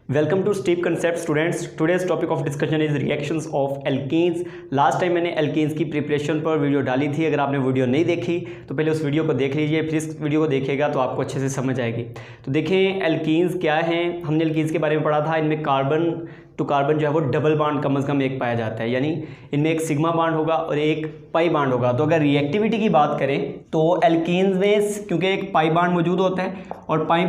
Welcome to steep concept students. Today's topic of discussion is reactions of alkenes. Last time मैंने alkenes की preparation पर video डाली थी। अगर आपने वीडियो नहीं देखी तो पहले उस वीडियो को देख लीजिए, फिर इस वीडियो को देखिएगा तो आपको अच्छे से समझ आएगी। तो देखें एल्केन्स क्या हैं। हमने एल्केन्स के बारे में पढ़ा था। इनमें कार्बन टू कार्बन जो है वो डबल बॉन्ड कम से कम एक पाया जाता है, यानी इनमें एक सिग्मा बॉन्ड होगा और एक पाई बॉन्ड होगा। तो अगर रिएक्टिविटी की बात करें तो एल्केन्स में क्योंकि एक पाई बॉन्ड मौजूद होता है और पाई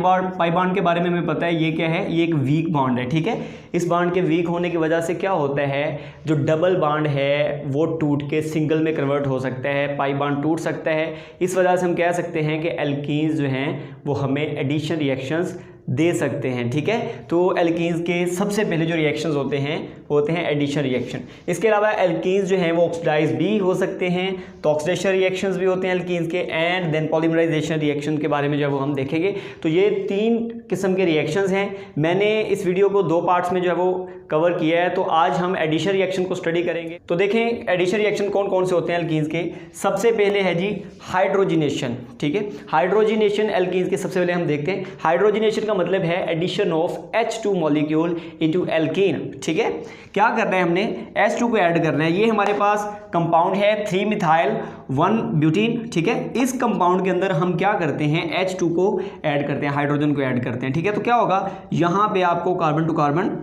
बॉन्ड के बारे में हमें पता है ये क्या है, ये एक वीक बॉन्ड है। ठीक है, इस बॉन्ड के वीक होने की वजह से क्या होता है, जो डबल बॉन्ड है वो टूट के सिंगल में कन्वर्ट हो सकता है, पाई बॉन्ड टूट सकता है। इस वजह से हम कह सकते हैं कि एल्केन्स जो हैं वो हमें एडिशन रिएक्शंस दे सकते हैं। ठीक है, तो एल्केन्स के सबसे पहले जो रिएक्शंस होते हैं वो होते हैं एडिशन रिएक्शन। इसके अलावा एल्केन्स जो हैं वो ऑक्सीडाइज भी हो सकते हैं, तो ऑक्सीडेशन रिएक्शंस भी होते हैं एल्केन्स के। एंड देन पॉलीमराइजेशन रिएक्शन के बारे में जो है वो हम देखेंगे। तो ये 3 किस्म के रिएक्शंस हैं। मैंने इस वीडियो को 2 पार्ट्स में जो है वो कवर किया है, तो आज हम एडिशन रिएक्शन को स्टडी करेंगे। तो देखें एडिशन रिएक्शन कौन कौन से होते हैं एल्केन्स के। सबसे पहले है जी हाइड्रोजिनेशन। ठीक है, हाइड्रोजिनेशन एल्केन्स के सबसे पहले हम देखते हैं। हाइड्रोजिनेशन का मतलब है addition of H2 molecule into alkene. ठीक है, क्या करना है, हमने H2 को ऐड करना है। ये हमारे पास कंपाउंड है 3 मिथाइल 1 ब्यूटीन। ठीक है, इस कंपाउंड के अंदर हम क्या करते हैं, H2 को ऐड करते हैं, हाइड्रोजन को ऐड करते हैं। ठीक है, तो क्या होगा, यहाँ पे आपको carbon to carbon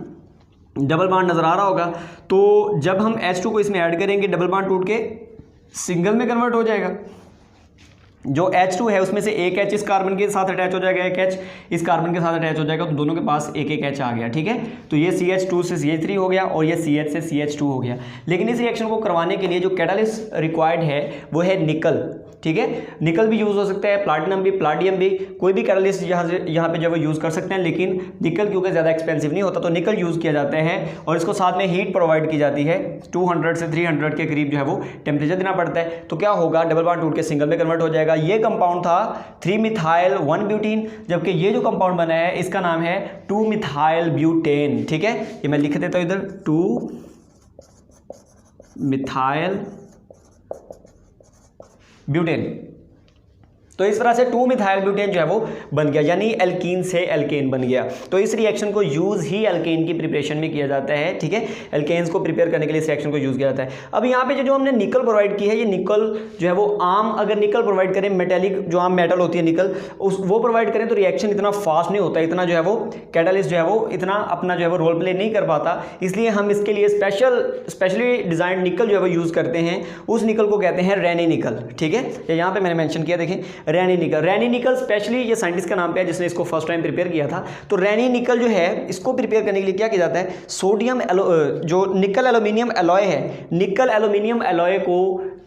double bond नजर आ रहा होगा। तो जब हम H2 को इसमें ऐड करेंगे, डबल बॉन्ड टूट के सिंगल में कन्वर्ट हो जाएगा। जो H2 है उसमें से एक H इस कार्बन के साथ अटैच हो जाएगा, एक H इस कार्बन के साथ अटैच हो जाएगा, तो दोनों के पास एक एक H आ गया। ठीक है, तो ये CH2 से CH3 हो गया और ये CH से CH2 हो गया। लेकिन इस रिएक्शन को करवाने के लिए जो कैटालिस्ट रिक्वायर्ड है वो है निकल। ठीक है, निकल भी यूज़ हो सकता है, प्लाटिनम भी, प्लाडियम भी, कोई भी कैटालिस्ट यहाँ पे जो है यूज़ कर सकते हैं। लेकिन निकल क्योंकि ज़्यादा एक्सपेंसिव नहीं होता तो निकल यूज़ किया जाता है और इसको साथ में हीट प्रोवाइड की जाती है। 200 से 300 के करीब जो है वो टेम्परेचर देना पड़ता है। तो क्या होगा, डबल बॉन्ड टूट के सिंगल में कन्वर्ट हो जाएगा। ये कंपाउंड था 3 मिथाइल 1 ब्यूटीन, जबकि ये जो कंपाउंड बना है इसका नाम है 2 मिथाइल ब्यूटेन। ठीक है, ये मैं लिख देता हूँ इधर, 2 मिथाइल ब्यूटेन। तो इस तरह से 2 मिथाइल ब्यूटेन जो है वो बन गया, यानी एल्कीन से एल्केन बन गया। तो इस रिएक्शन को यूज़ ही एल्केन की प्रिपरेशन में किया जाता है। ठीक है, एल्केन्स को प्रिपेयर करने के लिए इस रिएक्शन को यूज़ किया जाता है। अब यहाँ पे जो हमने निकल प्रोवाइड की है, ये निकल जो है वो आम, अगर निकल प्रोवाइड करें, मेटेलिक जो आम मेटल होती है निकल, वो प्रोवाइड करें तो रिएक्शन इतना फास्ट नहीं होता, इतना जो है वो कैटालिस्ट जो है वो इतना अपना जो है वो रोल प्ले नहीं कर पाता। इसलिए हम इसके लिए स्पेशली डिज़ाइन निकल जो है वो यूज़ करते हैं। उस निकल को कहते हैं रैनी निकल। ठीक है, यहाँ पर मैंने मैंशन किया, देखें रैनी निकल स्पेशली ये साइंटिस्ट का नाम पे है जिसने इसको फर्स्ट टाइम प्रिपेयर किया था। तो रैनी निकल जो है इसको प्रिपेयर करने के लिए क्या किया जाता है, सोडियम जो निकल एल्यूमिनियम एलॉय है, निकल एल्यूमिनियम एलॉय को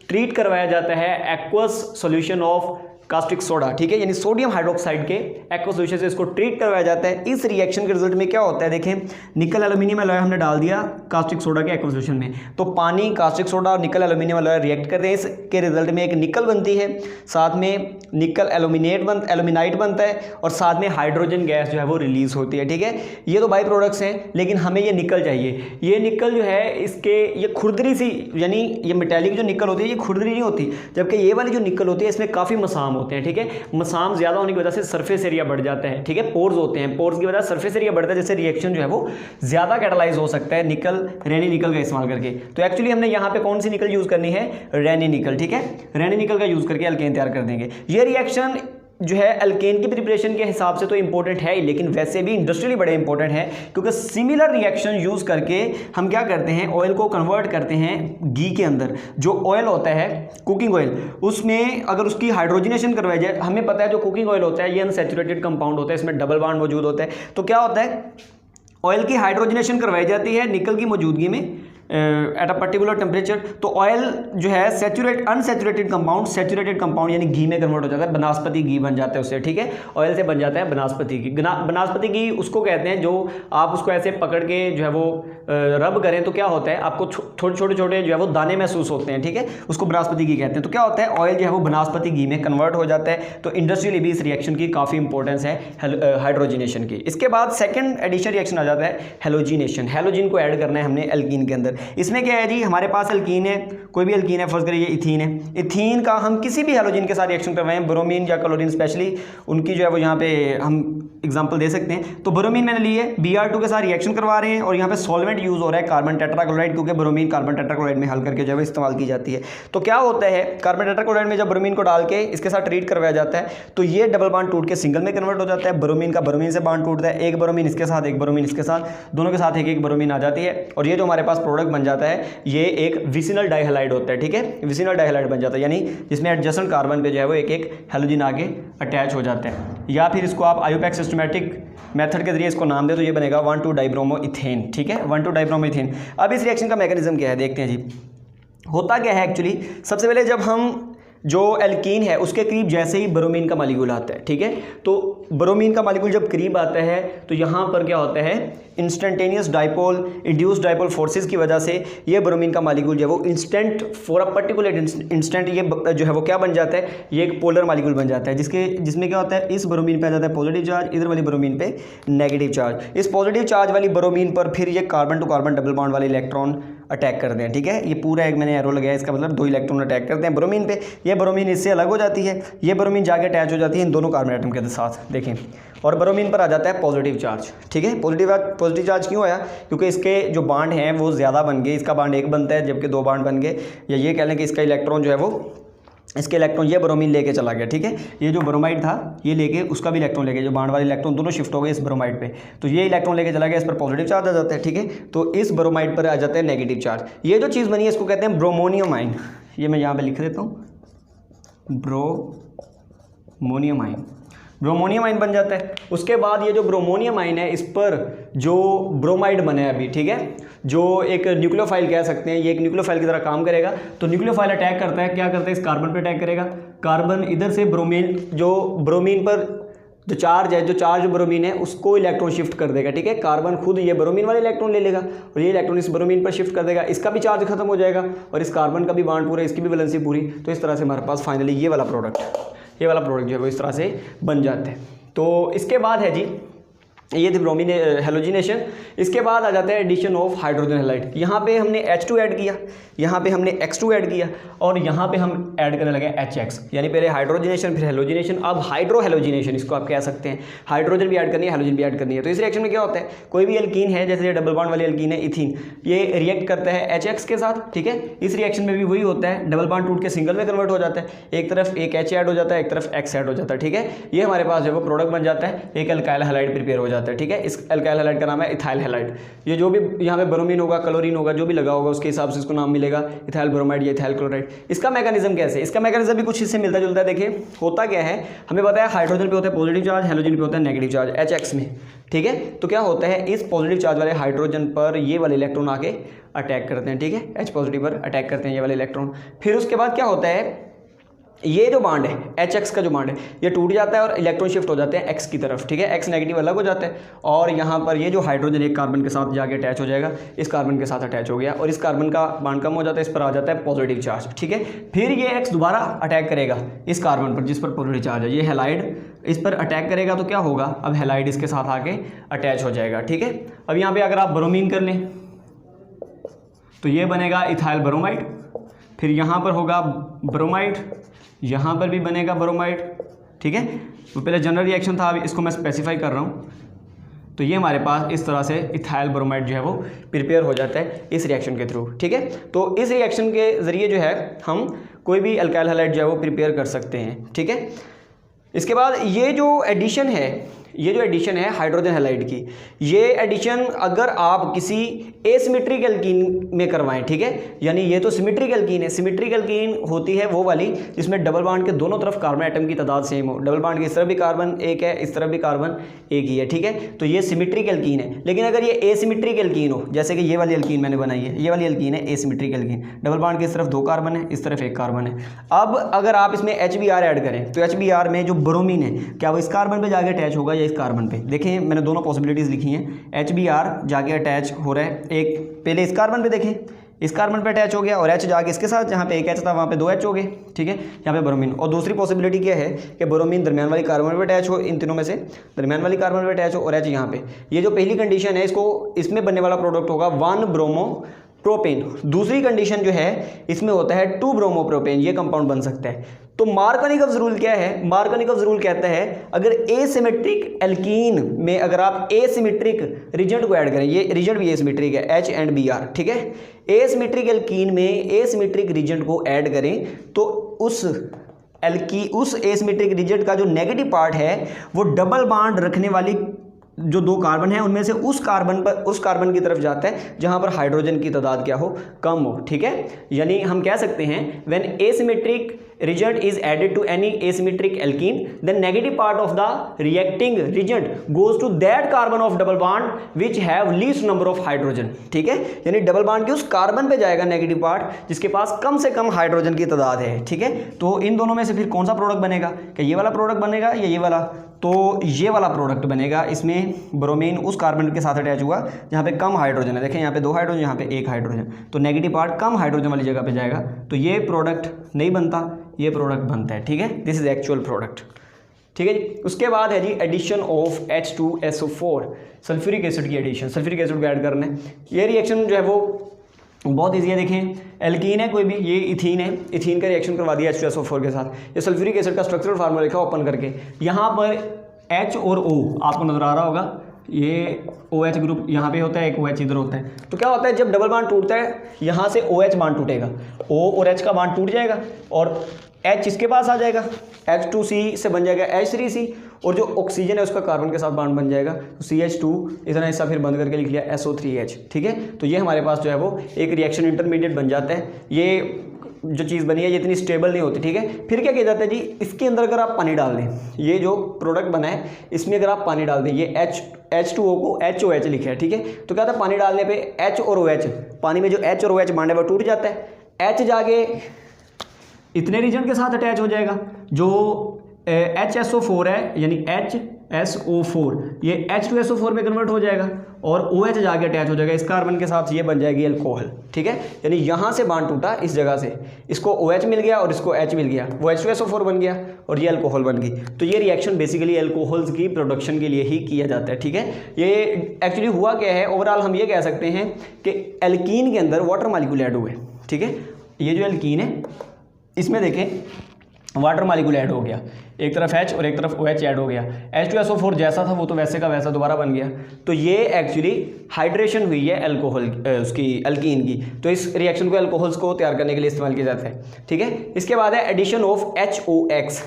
ट्रीट करवाया जाता है aqueous solution of caustic soda. ठीक है, यानी सोडियम हाइड्रोक्साइड के एक्वस सॉल्यूशन से इसको ट्रीट करवाया जाता है। इस रिएक्शन के रिजल्ट में क्या होता है, देखें निकल एल्यूमिनियम एलॉय हमने डाल दिया कास्टिक सोडा के एक्वस सॉल्यूशन में, तो पानी, कास्टिक सोडा और निकल एल्यूमिनियम एलॉय रिएक्ट करते हैं। इसके रिजल्ट में एक निकल बनती है, साथ में निकल एल्यूमिनाइट बनता है और साथ में हाइड्रोजन गैस जो है वो रिलीज होती है। ठीक है, ये तो बाई प्रोडक्ट्स हैं, लेकिन हमें ये निकल चाहिए। ये निकल जो है इसके ये खुरदरी सी, यानी ये मेटेलिक जो निकल होती है ये खुरदरी नहीं होती, जबकि ये वाली जो निकल होती है इसमें काफ़ी मसाम होते हैं। ठीक है, मसाम ज्यादा होने की वजह से सरफेस एरिया बढ़ जाता है। ठीक है, पोर्स होते हैं, पोर्स की वजह से सरफेस एरिया बढ़ता है, जैसे रिएक्शन जो है वो ज्यादा कैटालाइज हो सकता है निकल रैनी निकल का इस्तेमाल करके। तो एक्चुअली हमने यहाँ पे कौन सी निकल यूज करनी है, रैनी निकल। ठीक है, रैनी निकल का यूज करके एल्केन तैयार कर देंगे। ये रिएक्शन जो है एल्केन की प्रिपरेशन के हिसाब से तो इंपॉर्टेंट है ही, लेकिन वैसे भी इंडस्ट्रियली बड़े इंपॉर्टेंट है, क्योंकि सिमिलर रिएक्शन यूज करके हम क्या करते हैं, ऑयल को कन्वर्ट करते हैं घी के अंदर। जो ऑयल होता है कुकिंग ऑयल, उसमें अगर उसकी हाइड्रोजनेशन करवाई जाए, हमें पता है जो कुकिंग ऑयल होता है ये अनसैचुरेटेड कंपाउंड होता है, इसमें डबल बॉन्ड मौजूद होता है। तो क्या होता है, ऑयल की हाइड्रोजनेशन करवाई जाती है निकल की मौजूदगी में एट अ पर्टिकुलर टेम्परेचर, तो ऑयल जो है अनसैचुरेटेड कंपाउंड सैचुरेटेड कंपाउंड यानी घी में कन्वर्ट हो जाता है, बनस्पति घी बन जाता है उससे। ठीक है, ऑयल से बन जाता है बनस्पति घी। बनस्पति घी उसको कहते हैं जो आप उसको ऐसे पकड़ के जो है वो रब करें तो क्या होता है, आपको छोटे छोटे जो है वो दाने महसूस होते हैं। ठीक है, उसको बनस्पति घी कहते हैं। तो क्या होता है, ऑयल जो है वो बनस्पति घी में कन्वर्ट हो जाता है। तो इंडस्ट्रियली भी इस रिएक्शन की काफ़ी इंपॉर्टेंस है हाइड्रोजिनेशन की। इसके बाद सेकेंड एडिशन रिएक्शन आ जाता है हेलोजिनेशन। हेलोजिन को ऐड करना है हमने एल्कीन के अंदर। इसमें क्या है जी, हमारे पास एल्कीन है, कोई भी एल्कीन है, फर्स्ट करिए इथीन है, इथीन का हम किसी भी हैलोजन के साथ रिएक्शन करवाएं, ब्रोमीन या क्लोरीन स्पेशली, उनकी जो है वो यहाँ पे हम एग्जांपल दे सकते हैं। तो ब्रोमीन मैंने ली है, Br2 के साथ रिएक्शन करवा रहे हैं और यहाँ पे सॉल्वेंट यूज हो रहा है कार्बन टेट्राक्लोराइड, क्योंकि ब्रोमीन कार्बन टेट्राक्लोराइड में हल करके जो है इस्तेमाल की जाती है। तो क्या होता है, कार्बन टेट्राक्लोराइड में जब ब्रोमीन को डाल के इसके साथ ट्रीट करवाया जाता है तो ये डबल बॉन्ड टूट के सिंगल में कन्वर्ट हो जाता है, ब्रोमीन का ब्रोमीन से बॉन्ड टूटता है, एक ब्रोमीन इसके साथ, एक ब्रोमीन इसके साथ, दोनों के साथ एक एक ब्रोमीन आ जाती है और ये जो हमारे पास प्रोडक्ट बन जाता है ये एक विसिनल डाइहैलाइड होता है। ठीक है, विसिनल डाइहैलाइड बन जाता है, यानी जिसमें एडजेसेंट कार्बन पे जो है वो एक एक हैलोजन आगे अटैच हो जाते हैं। या फिर इसको आप आयोपैक सिस्टमैटिक मेथड के जरिए इसको नाम दे तो ये बनेगा 1,2-डाइब्रोमोइथेन। ठीक है, 1,2-डाइब्रोमोइथेन। अब इस रिएक्शन का मैकेनिज्म क्या है देखते हैं जी। होता क्या है एक्चुअली, सबसे पहले जब हम जो एल्कीन है उसके करीब जैसे ही ब्रोमीन का मॉलिक्यूल आता है, ठीक है, तो ब्रोमीन का मॉलिक्यूल जब करीब आता है तो यहाँ पर क्या होता है, instantaneous dipole induced dipole forces की वजह से ये ब्रोमीन का मॉलिक्यूल जो है वो instant for a particular instant ये जो है वो क्या बन जाता है, ये एक पोलर मॉलिक्यूल बन जाता है, जिसमें क्या होता है, इस ब्रोमीन पे आ जाता है पॉजिटिव चार्ज, इधर वाली ब्रोमीन पे नेगेटिव चार्ज। इस पॉजिटिव चार्ज वाली ब्रोमीन पर फिर ये carbon to carbon double bond वाले इलेक्ट्रॉन अटैक करते हैं। ठीक है, ये पूरा एक मैंने एरो लगाया, इसका मतलब 2 इलेक्ट्रॉन अटैक करते हैं ब्रोमीन पे, ये ब्रोमीन इससे अलग हो जाती है, ये ब्रोमीन जाके अटैच हो जाती है इन दोनों कार्बन एटम के साथ, देखें, और ब्रोमीन पर आ जाता है पॉजिटिव चार्ज। ठीक है, पॉजिटिव चार्ज क्यों आया, क्योंकि इसके जो बॉन्ड हैं वो ज़्यादा बन गए, इसका बॉन्ड एक बनता है जबकि 2 बॉन्ड बन गए, या ये कह लें कि इसका इलेक्ट्रॉन जो है वो, इसके इलेक्ट्रॉन ये ब्रोमीन लेके चला गया। ठीक है, ये जो ब्रोमाइड था ये लेके उसका भी इलेक्ट्रॉन लेके, जो बॉन्ड वाले इलेक्ट्रॉन दोनों शिफ्ट हो गए इस ब्रोमाइड पे, तो ये इलेक्ट्रॉन लेके चला गया, इस पर पॉजिटिव चार्ज आ जाता है। ठीक है, तो इस ब्रोमाइड पर आ जाता है नेगेटिव चार्ज। ये जो चीज़ बनी है इसको कहते हैं ब्रोमोनियम आयन, ये मैं यहाँ पे लिख देता हूँ, ब्रोमोनियम आयन, ब्रोमोनियम आयन बन जाता है। उसके बाद ये जो ब्रोमोनियम आयन है इस पर जो ब्रोमाइड बने अभी, ठीक है, जो एक न्यूक्लियोफाइल कह सकते हैं, ये एक न्यूक्लियोफाइल की तरह काम करेगा। तो न्यूक्लियोफाइल अटैक करता है, क्या करता है, इस कार्बन पे अटैक करेगा, कार्बन इधर से ब्रोमीन, जो ब्रोमीन पर जो चार्ज है, जो चार्ज ब्रोमीन है उसको इलेक्ट्रॉन शिफ्ट कर देगा। ठीक है, कार्बन खुद ये ब्रोमीन वाले इलेक्ट्रॉन ले लेगा और ये इलेक्ट्रॉन इस ब्रोमीन पर शिफ्ट कर देगा, इसका भी चार्ज खत्म हो जाएगा और इस कार्बन का भी बॉन्ड पूरा, इसकी भी वैलेंसी पूरी। तो इस तरह से हमारे पास फाइनली ये वाला प्रोडक्ट जो है वो इस तरह से बन जाते हैं। तो इसके बाद है जी, ये थी ब्रोमीन हेलोजिनेशन। इसके बाद आ जाता है एडिशन ऑफ हाइड्रोजन हैलाइड। यहाँ पे हमने H2 ऐड किया, यहाँ पे हमने X2 ऐड किया और यहाँ पे हम ऐड करने लगे HX, यानी पहले हाइड्रोजनेशन फिर हेलोजिनेशन, अब हाइड्रो हेलोजिनेशन इसको आप कह सकते हैं। हाइड्रोजन भी ऐड करनी है, हेलोजन भी ऐड करनी है। तो इस रिएक्शन में क्या होता है, कोई भी एल्कीन है, जैसे ये डबल बॉन्ड वाली एल्कीन है इथीन, ये रिएक्ट करता है HX के साथ। ठीक है, इस रिएक्शन में भी वही होता है, डबल बॉन्ड टूट के सिंगल में कन्वर्ट हो जाता है, एक तरफ एक H ऐड हो जाता है, एक तरफ X ऐड हो जाता है। ठीक है, ये हमारे पास जो वो प्रोडक्ट बन जाता है, एक अल्काइल हैलाइड प्रिपेयर हो जाता है। ठीक है, इस अल्काइल हैलाइड का नाम है इथाइल हैलाइड। ये जो भी यहाँ पे ब्रोमीन होगा, क्लोरीन होगा, जो भी लगा होगा उसके हिसाब से इसको नाम मिलेगा, इथाइल ब्रोमाइड या इथाइल क्लोराइड। इसका मैकेनिज्म कैसे, इसका मैकेनिज्म भी कुछ इससे मिलता जुलता है। देखिए होता क्या है, हमें पता है हाइड्रोजन पे होता है पॉजिटिव चार्ज, हेलोजन पे होता है नेगेटिव चार्ज HX में। ठीक है, तो क्या होता है, इस पॉजिटिव चार्ज वाले हाइड्रोजन पर ये वाले इलेक्ट्रॉन आके अटैक करते हैं। ठीक है, H पॉजिटिव पर अटैक करते हैं ये वाले इलेक्ट्रॉन। फिर उसके बाद क्या होता है, ये जो बॉन्ड है HX का जो बॉन्ड है ये टूट जाता है और इलेक्ट्रॉन शिफ्ट हो जाते हैं X की तरफ। ठीक है, X नेगेटिव अलग हो जाता है और यहाँ पर ये जो हाइड्रोजन एक कार्बन के साथ जाके अटैच हो जाएगा, इस कार्बन के साथ अटैच हो गया और इस कार्बन का बॉन्ड कम हो जाता है, इस पर आ जाता है पॉजिटिव चार्ज। ठीक है, फिर ये X दोबारा अटैक करेगा इस कार्बन पर जिस पर पॉजिटिव चार्ज है, ये हैलाइड इस पर अटैक करेगा तो क्या होगा, अब हैलाइड इसके साथ आके अटैच हो जाएगा। ठीक है, अब यहाँ पर अगर आप ब्रोमीन कर लें तो ये बनेगा इथाइल ब्रोमाइड, फिर यहाँ पर होगा ब्रोमाइड, यहाँ पर भी बनेगा ब्रोमाइड। ठीक है, तो पहले जनरल रिएक्शन था, अभी इसको मैं स्पेसिफाई कर रहा हूँ। तो ये हमारे पास इस तरह से इथाइल ब्रोमाइड जो है वो प्रिपेयर हो जाता है इस रिएक्शन के थ्रू। ठीक है, तो इस रिएक्शन के ज़रिए जो है हम कोई भी अल्काइल हैलाइड जो है वो प्रिपेयर कर सकते हैं। ठीक है, इसके बाद ये जो एडिशन है हाइड्रोजन हैलाइड की, ये एडिशन अगर आप किसी एसिमेट्रिक एल्कीन में करवाएं, ठीक है, यानी ये तो सिमेट्रिक एल्कीन है। सिमेट्रिक एल्कीन होती है वो वाली जिसमें डबल बॉन्ड के दोनों तरफ कार्बन एटम की तादाद सेम हो, डबल बॉन्ड की इस तरफ भी कार्बन एक है, इस तरफ भी कार्बन एक ही है। ठीक है, तो ये सिमेट्रिक एल्कीन है। लेकिन अगर ये एसिमेट्रिक एल्कीन हो, जैसे कि ये वाली एल्कीन मैंने बनाई है, ये वाली एल्कीन है एसिमेट्रिक एल्कीन, डबल बॉन्ड की इस तरफ 2 कार्बन है, इस तरफ 1 कार्बन है। अब अगर आप इसमें HBr ऐड करें तो HBr में जो ब्रोमीन है क्या वो इस कार्बन पर जाके अटैच होगा या इस कार्बन पे। देखें मैंने दोनों पॉसिबिलिटीज़ लिखी हैं, HBr जाके अटैच हो रहा है, एक पहले इस कार्बन पे देखें, इस कार्बन पे अटैच हो गया और H जाके इसके साथ, जहाँ पे एक H था वहाँ पे 2 H हो गए। ठीक है, यहाँ पे ब्रोमीन। और दूसरी पॉसिबिलिटी क्या है कि ब्रोमीन दरमियान वाली कार्बन पे अटैच हो, इन तीनों में से दरमियान वाली कार्बन पे अटैच हो और H यहाँ पे। ये जो पहली कंडीशन है, इसको इसमें बनने वाला प्रोडक्ट होगा 1 ब्रोमो प्रोपेन। दूसरी कंडीशन जो है इसमें होता है 2 ब्रोमोप्रोपेन, ये कंपाउंड बन सकता है। तो मार्कोनिकॉव्स रूल क्या है? मार्कोनिकॉव्स रूल कहता है अगर एसिमेट्रिक एल्कीन में अगर आप एसिमेट्रिक रिजेंट को ऐड करें, ये रिजेंट भी एसिमेट्रिक है H एंड Br, ठीक है, एसिमेट्रिक एल्कीन में एसिमेट्रिक रिजेंट को ऐड करें तो उस एसिमेट्रिक रिजेंट का जो नेगेटिव पार्ट है वो डबल बॉन्ड रखने वाली जो 2 कार्बन है उनमें से उस कार्बन की तरफ जाता है जहां पर हाइड्रोजन की तादाद क्या हो, कम हो, ठीक है। यानी हम कह सकते हैं when asymmetric reagent is added to any asymmetric alkene the negative part of the reacting reagent goes to that carbon of double bond which have least number of hydrogen, ठीक है। यानी डबल बॉन्ड के उस carbon पे जाएगा negative part जिसके पास कम से कम hydrogen की तादाद है, ठीक है। तो इन दोनों में से फिर कौन सा प्रोडक्ट बनेगा? क्या ये वाला प्रोडक्ट बनेगा या ये वाला? तो ये वाला प्रोडक्ट बनेगा। इसमें ब्रोमीन उस कार्बन के साथ अटैच हुआ जहाँ पे कम हाइड्रोजन है, देखें यहाँ पे 2 हाइड्रोजन, यहाँ पे 1 हाइड्रोजन, तो नेगेटिव पार्ट कम हाइड्रोजन वाली जगह पे जाएगा, तो ये प्रोडक्ट नहीं बनता, ये प्रोडक्ट बनता है, ठीक है। दिस इज एक्चुअल प्रोडक्ट, ठीक है जी। उसके बाद है जी addition of H2SO4, sulphuric acid की एडिशन, सल्फ्यूरिक एसिड को ऐड करना है। ये रिएक्शन जो है वो बहुत ईजी है। देखें एल्कीन है कोई भी, ये इथीन है, इथीन का रिएक्शन करवा दिया H2SO4 के साथ। ये सल्फ्यूरिक एसिड का स्ट्रक्चरल फार्मूला लिखा ओपन करके, यहाँ पर H और O आपको नजर आ रहा होगा, ये OH ग्रुप यहाँ पे होता है, एक OH इधर होता है। तो क्या होता है जब डबल बॉन्ड टूटता है यहाँ से OH बॉन्ड टूटेगा, O और H का बॉन्ड टूट जाएगा और H इसके पास आ जाएगा, H2C से बन जाएगा H3C और जो ऑक्सीजन है उसका कार्बन के साथ बॉन्ड बन जाएगा, तो CH2 इतना हिस्सा फिर बंद करके लिख लिया SO3H, ठीक है। तो ये हमारे पास जो है वो एक रिएक्शन इंटरमीडिएट बन जाता है। ये जो चीज़ बनी है ये इतनी स्टेबल नहीं होती, ठीक है। फिर क्या किया जाता है जी, इसके अंदर अगर आप पानी डाल दें, ये जो प्रोडक्ट बना है इसमें अगर आप पानी डाल दें, ये H2O को HOH लिखा है, ठीक है। तो क्या होता है पानी डालने पे H और OH, पानी में जो H और OH बॉन्ड है वो टूट जाता है, H जाके इतने रीजन के साथ अटैच हो जाएगा, जो HSO4 है यानी HSO4 ये H2SO4 में कन्वर्ट हो जाएगा और OH जाके अटैच हो जाएगा इस कार्बन के साथ, ये बन जाएगी अल्कोहल, ठीक है। यानी यहाँ से बॉन्ड टूटा इस जगह से, इसको OH मिल गया और इसको H मिल गया, वो H2SO4 बन गया और ये अल्कोहल बन गई। तो ये रिएक्शन बेसिकली अल्कोहल्स की प्रोडक्शन के लिए ही किया जाता है, ठीक है। ये एक्चुअली हुआ क्या है, ओवरऑल हम ये कह सकते हैं कि एल्कीन के अंदर वाटर मॉलिक्यूल ऐड हुए, ठीक है। ये जो एल्कीन है इसमें देखें वाटर मॉलिक्यूल ऐड हो गया, एक तरफ H और एक तरफ OH ऐड हो गया, H2SO4 जैसा था वो तो वैसे का वैसा दोबारा बन गया। तो ये एक्चुअली हाइड्रेशन हुई है अल्कोहल उसकी एल्कीन की, तो इस रिएक्शन को अल्कोहल्स को तैयार करने के लिए इस्तेमाल किया जाता है, ठीक है। इसके बाद है addition of HOX,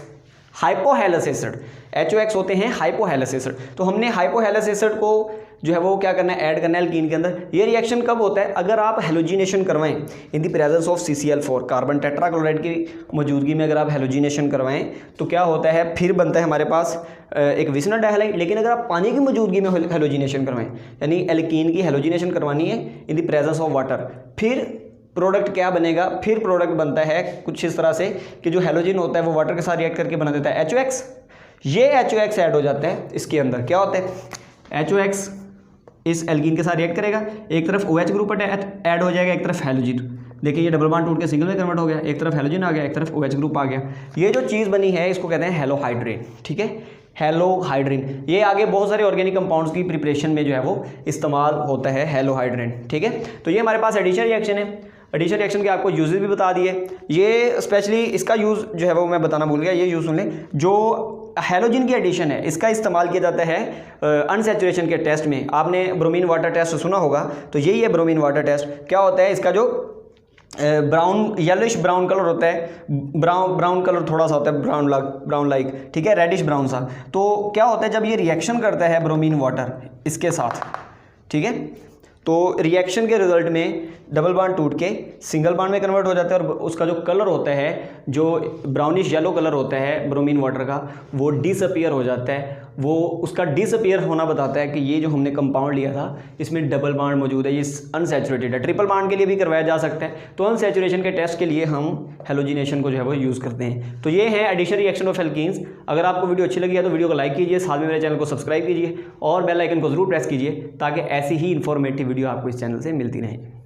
hypohalous acid. HOX होते हैं हाइपोहेलस एसिड, तो हमने हाइपोहेलस एसिड को जो है वो क्या करना है, ऐड करना है एल्कीन के अंदर। ये रिएक्शन कब होता है, अगर आप हेलोजिनेशन करवाएं in the presence of CCl4, carbon tetrachloride की मौजूदगी में अगर आप हेलोजिनेशन करवाएं तो क्या होता है, फिर बनता है हमारे पास एक विसनल डाइहैलाइड। लेकिन अगर आप पानी की मौजूदगी में हेलोजिनेशन करवाएं, यानी एल्कीन की हेलोजिनेशन करवानी है in the presence of water, फिर प्रोडक्ट क्या बनेगा, फिर प्रोडक्ट बनता है कुछ इस तरह से कि जो हेलोजन होता है वो वाटर के साथ रिएक्ट करके बना देता है HOX। ये HOX ऐड हो जाता है इसके अंदर, क्या होता है HOX इस एल्कीन के साथ रिएक्ट करेगा, एक तरफ OH ग्रुप ऐड हो जाएगा, एक तरफ हेलोजन। देखिए ये डबल बॉन्ड टूट के सिंगल में कन्वर्ट हो गया, एक तरफ हेलोजन आ गया, एक तरफ OH ग्रुप आ गया। ये जो चीज़ बनी है इसको कहते हैं हेलोहाइड्रेन, ठीक है, हेलोहाइड्रेन। ये आगे बहुत सारे ऑर्गेनिक कंपाउंड्स की प्रिपरेशन में जो है वो इस्तेमाल होता है हेलोहाइड्रेन, ठीक है। तो ये हमारे पास एडिशन रिएक्शन है। एडिशन रिएक्शन के आपको यूजेस भी बता दिए, ये स्पेशली इसका यूज़ जो है वो मैं बताना भूल गया, ये यूज़ सुन लें। जो हेलोजन की एडिशन है इसका इस्तेमाल किया जाता है अनसैचुरेशन के टेस्ट में। आपने ब्रोमीन वाटर टेस्ट सुना होगा, तो यही है ब्रोमीन वाटर टेस्ट। क्या होता है, इसका जो ब्राउन येलोइश ब्राउन कलर होता है, ब्राउन कलर थोड़ा सा होता है ब्राउन लाइक, ठीक है, रेडिश ब्राउन सा। तो क्या होता है जब ये रिएक्शन करता है ब्रोमीन वाटर इसके साथ, ठीक है, तो रिएक्शन के रिजल्ट में डबल बॉन्ड टूट के सिंगल बॉन्ड में कन्वर्ट हो जाता है और उसका जो कलर होता है, जो ब्राउनिश येलो कलर होता है ब्रोमीन वाटर का, वो डिसअपीयर हो जाता है। वो उसका डिसअपीयर होना बताता है कि ये जो हमने कंपाउंड लिया था इसमें डबल बॉन्ड मौजूद है, ये अनसैचुरेटेड है। ट्रिपल बॉन्ड के लिए भी करवाया जा सकता है, तो अनसैचुरेशन के टेस्ट के लिए हम हेलोजिनेशन को जो है वो यूज़ करते हैं। तो ये है एडिशन रिएक्शन ऑफ एल्कीन्स। अगर आपको वीडियो अच्छी लगी है तो वीडियो को लाइक कीजिए, साथ में मेरे चैनल को सब्सक्राइब कीजिए और बेल आइकन को जरूर प्रेस कीजिए ताकि ऐसी ही इंफॉर्मेटिव वीडियो आपको इस चैनल से मिलती रहे।